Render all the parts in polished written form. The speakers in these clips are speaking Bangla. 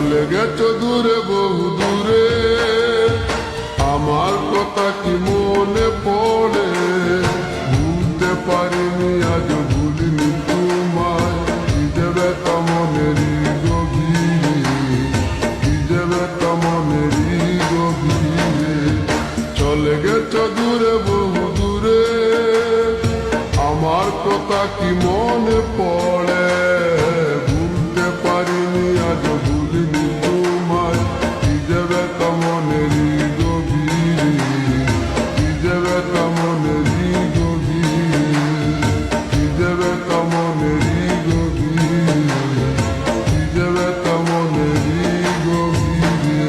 চলে গেছো দূরে বহু দূরে, আমার কথা কি মনে পড়ে? ভুলতে পারিনি আজ ভুলিনি তোমায়, কি যে ব্যথা মনেরই গভীরে, কি যে ব্যথা মনেরই গভীরে। চলে গেছো দূরে বহু দূরে, আমার কথা কি মনে পড়ে? ভুলতে পারিনি আজ ভুলিনি তোমায়, কি যে ব্যথা মনেরই গভীরে, কি যে ব্যথা মনেরই গভীরে, কি যে ব্যথা মনেরই গভীরে, কি যে ব্যথা মনেরই গভীরে।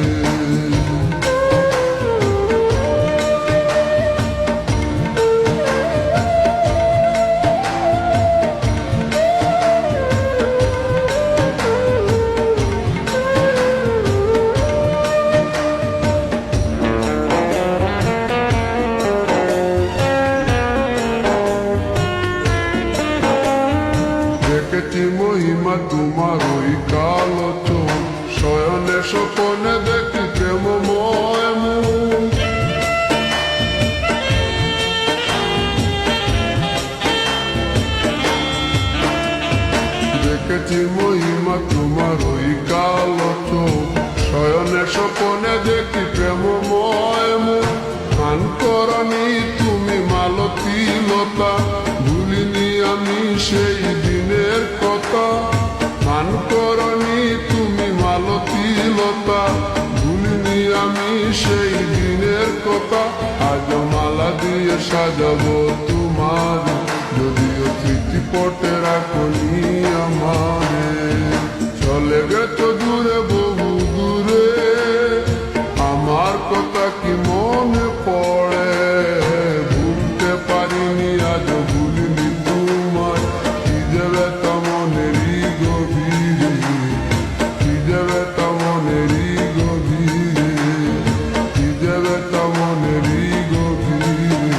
দেখেছি মহিমা তোমার ওই কালো চোখ, শয়নে স্বপনে দেখি প্রেমময় মুখ। দেখেছি মহিমা তোমার ওই কালো চোখ, শয়নে স্বপনে দেখি প্রেমময় মুখ। গান করনি তুমি মালতী লতা, ভুলিনি আমি সেই দিনের কথা। গান করনি তুমি মালতী লতা, ভুলিনি আমি সেই দিনের কথা। আজ মালা দিয়ে সাজাবো তোমার, যদিও স্মৃতিপটে রাখনি আমারে। চলে গেছো দূরে বহু দূরে, আমার কথা কি মনে পড়ে? ভুলতে পারিনি আজ ভুলিনি তোমায়, কি যে ব্যথা মনেরই গভীরে, কি যে ব্যথা মনেরই গভীরে, কি যে ব্যথা মনেরই গভীরে,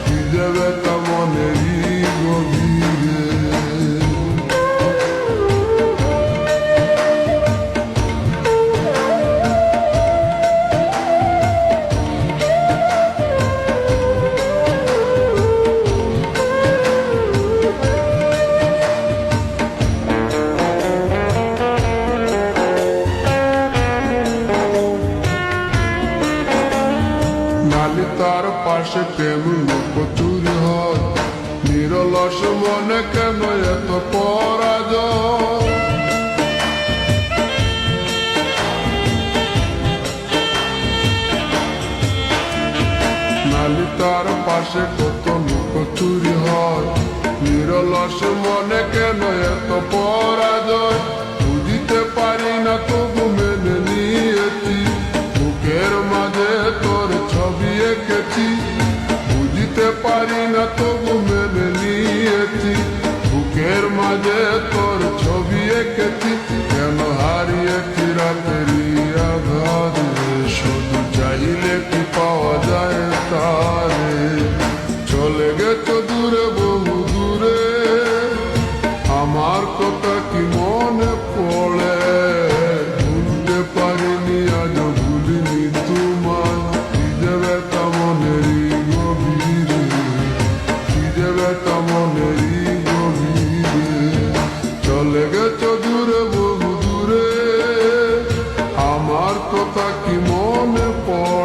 কি যে ব্যথা মনেরই গভীরে। নালিতার পাশে প্রেম লুকোচুরি হয়, নিরলস মনে কেন এত পরাজয়? নালিতার পাশে কত লুকোচুরি হয়, নিরলস মনে কেন এত পরাজয়? বুঝিতে পারি না তবু মেনে নিয়েছি, বুকের মাঝে তোর ছবি এঁকেছি। বুঝিতে পারি না তবু মেনে নিয়েছি, বুকের মাঝে তোর ছবি এঁকেছি। কেন হারিয়েছি রাতেরই আধারে, শুধু চাইলে কি পাওয়া যায় তারে? চলে গেছো দূরে বহু দূরে, আমার কথা কি মনে পড়ে? ভুলতে পারিনি আজ ভুলিনি তোমায়, কি যে ব্যথা মনেরই গভীরে, কি যে ব্যথা মনেরই গভীরে। চলে গেছো দূরে বহু দূরে, আমার কথা কি মনে পড়ে?